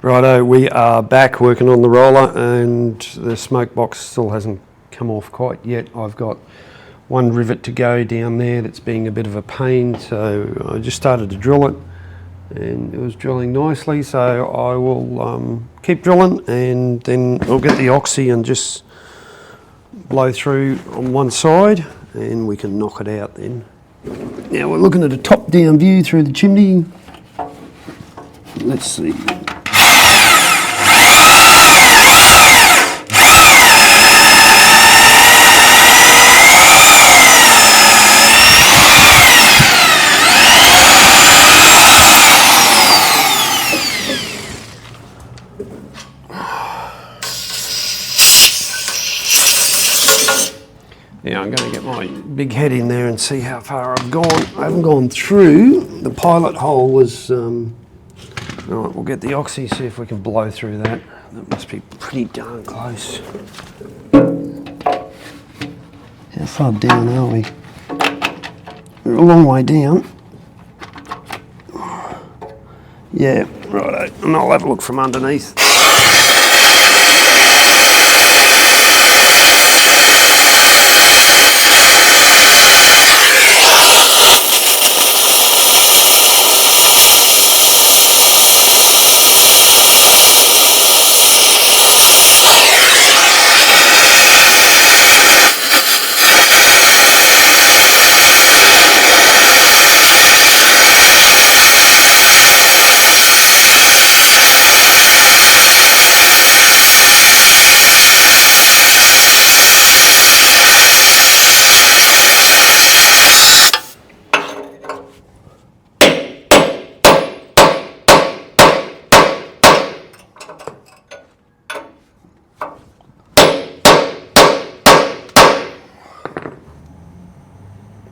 Righto, we are back working on the roller and the smoke box still hasn't come off quite yet. I've got one rivet to go down there that's being a bit of a pain, so I just started to drill it and it was drilling nicely, so I will keep drilling and then I'll get the oxy and just blow through on one side and we can knock it out then. Now we're looking at a top down view through the chimney. Let's see. Yeah, I'm going to get my big head in there and see how far I've gone. I haven't gone through. The pilot hole was... Right, we'll get the oxy, see if we can blow through that. That must be pretty darn close. How far down are we? We're a long way down. Yeah, righto. And I'll have a look from underneath.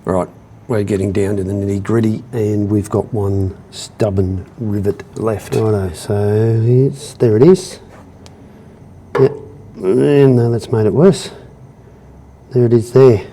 Right, we're getting down to the nitty gritty and we've got one stubborn rivet left. Righto, so there it is. Yep, and now that's made it worse. There it is there.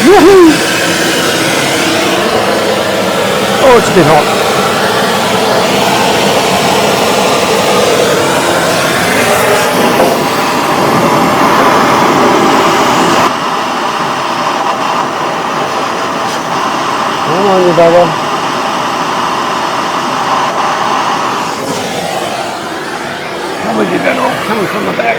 Woohoo! Oh, it's a bit hot. Come on, you bugger. Probably be better off coming from the back.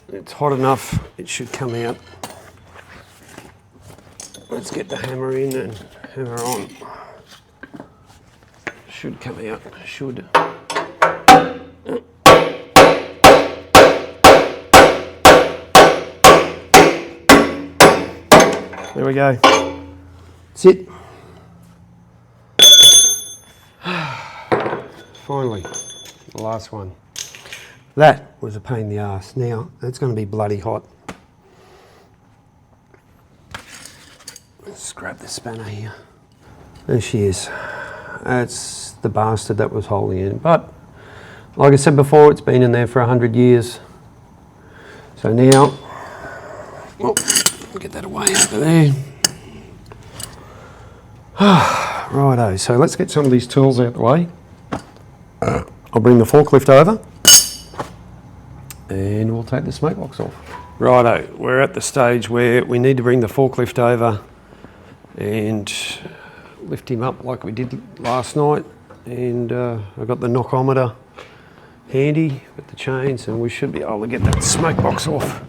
It's hot enough, it should come out. Let's get the hammer in and hammer on. Should come out, should. There we go. That's it. Finally, the last one. That was a pain in the arse. Now, it's going to be bloody hot. Let's grab the spanner here. There she is. That's the bastard that was holding it. But like I said before, it's been in there for 100 years. So now, well, get that away over there. Righto, so let's get some of these tools out the way. I'll bring the forklift over and we'll take the smoke box off. Righto, we're at the stage where we need to bring the forklift over and lift him up like we did last night. And I've got the knockometer handy with the chains and we should be able to get that smoke box off.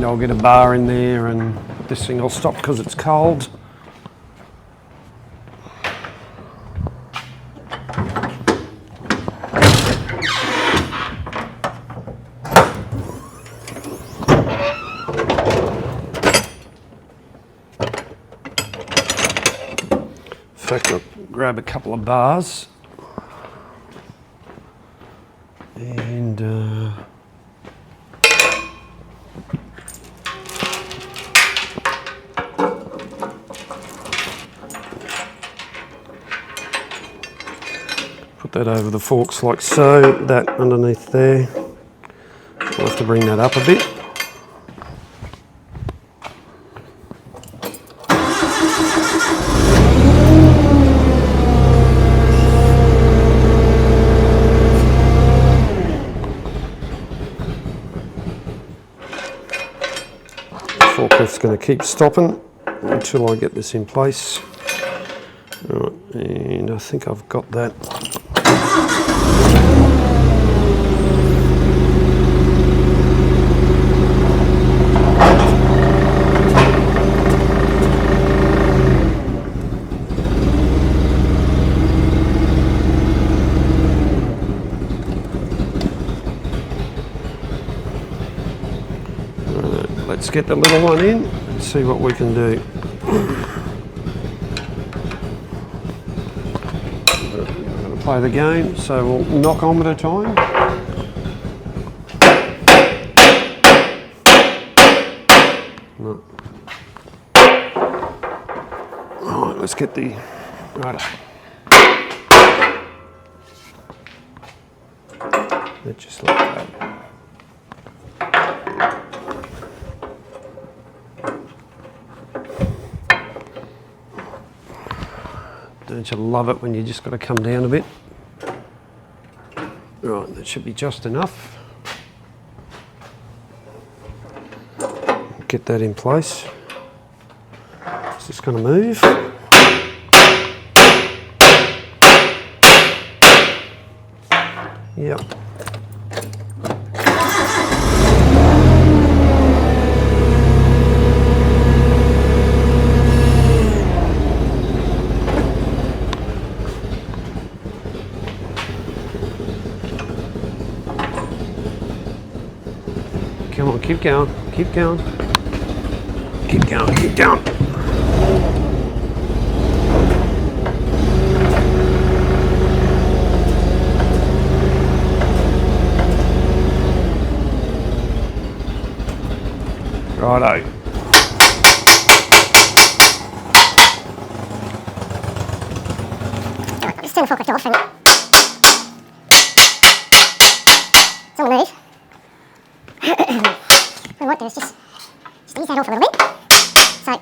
I'll get a bar in there and this thing will stop because it's cold. In fact, I'll grab a couple of bars and put that over the forks like so, that underneath there. We'll have to bring that up a bit. Forklift's going to keep stopping until I get this in place. Right, and I think I've got that. Let's get the little one in and see what we can do. We're going to play the game, so we'll knock on at a time. No. Alright, let's get the... Righto. Let's just let that. Don't you love it when you just got to come down a bit? Right, that should be just enough. Get that in place. It's just going to move. Yep. Come on, keep going, keep going. Keep going, keep going. Righto. Just turn the forklift off and it's on the move. What I might do is just ease that off a little bit. So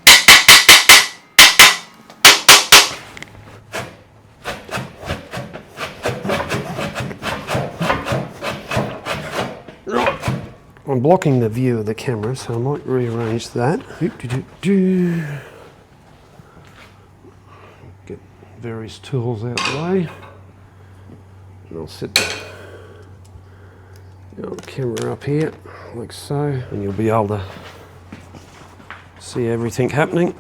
I'm blocking the view of the camera, so I might rearrange that. Get various tools out of the way. And I'll set the old camera up here, like so, and you'll be able to see everything happening.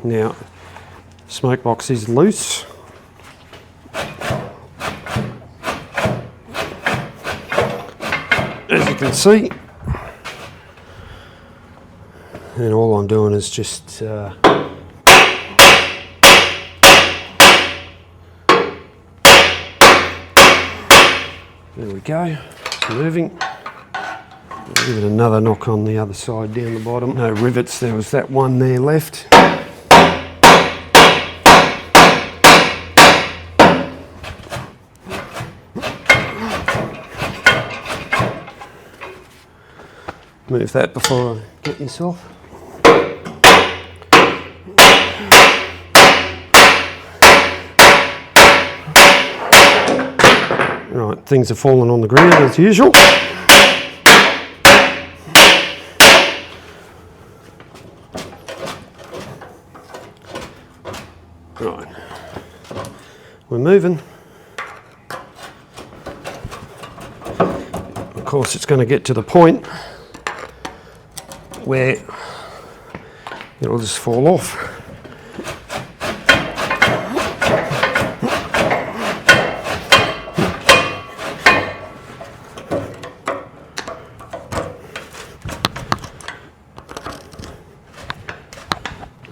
Now, Smokebox is loose. as you can see. And all I'm doing is just there we go, it's moving. Give it another knock on the other side down the bottom. No rivets, there was that one there left. Move that before I get this off. Right, things are falling on the ground as usual. Right, we're moving. Of course, it's going to get to the point where it'll just fall off.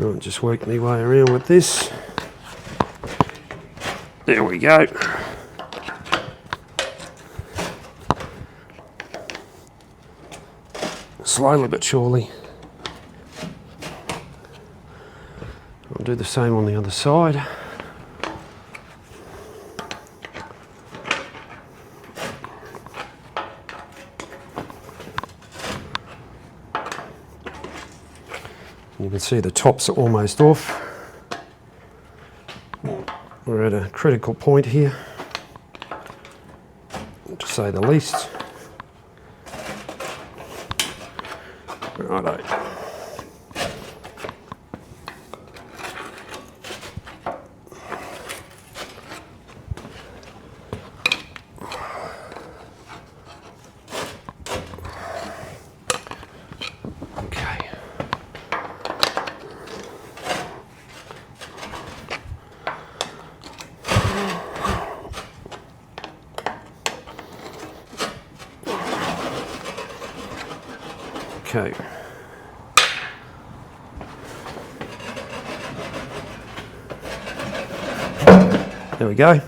I'll just work my way around with this. There we go. Slowly but surely. I'll do the same on the other side. You can see the tops are almost off. We're at a critical point here, to say the least. Righto. Okay. Okay. There we go.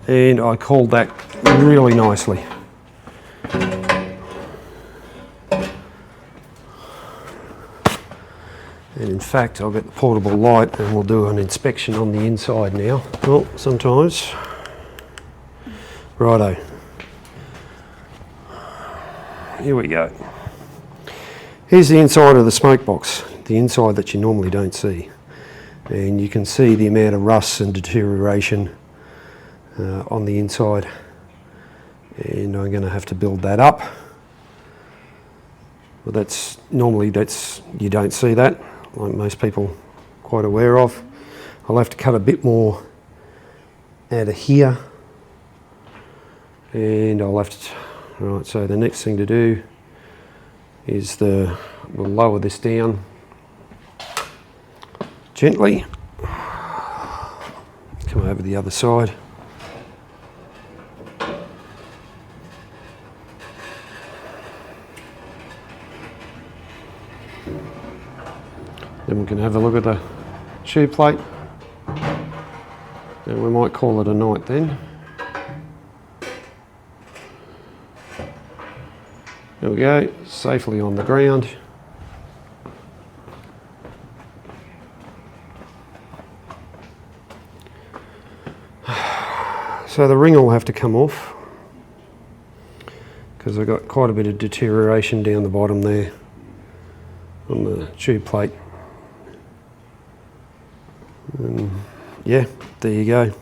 And I called that really nicely. And in fact, I'll get the portable light and we'll do an inspection on the inside now. Well, sometimes. Righto. Here we go. Here's the inside of the smoke box, the inside that you normally don't see. And you can see the amount of rust and deterioration on the inside. And I'm going to have to build that up. Well, that's you don't see that, like most people are quite aware of. I'll have to cut a bit more out of here. And I'll have to, right, so the next thing to do is we'll lower this down gently, come over the other side. Then we can have a look at the tube plate and we might call it a night then. There we go, safely on the ground. So the ring will have to come off because I've got quite a bit of deterioration down the bottom there on the tube plate. And yeah, there you go.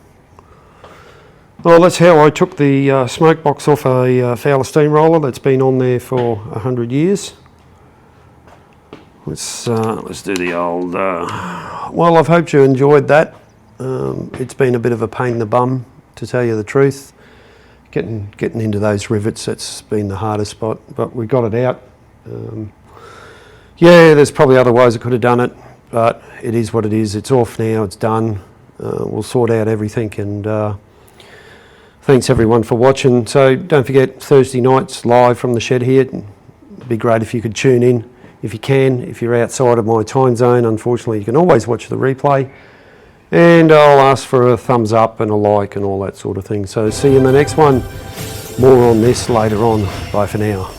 Well, that's how I took the smoke box off a Fowler steamroller that's been on there for 100 years. Let's do the old. Well, I've hoped you enjoyed that. It's been a bit of a pain in the bum, to tell you the truth. Getting into those rivets, that's been the hardest spot, but we got it out. Yeah, there's probably other ways I could have done it, but it is what it is. It's off now, it's done. We'll sort out everything and thanks everyone for watching. So don't forget, Thursday nights live from the shed here. It'd be great if you could tune in if you can. If you're outside of my time zone, unfortunately, you can always watch the replay. And I'll ask for a thumbs up and a like and all that sort of thing. So see you in the next one. More on this later on. Bye for now.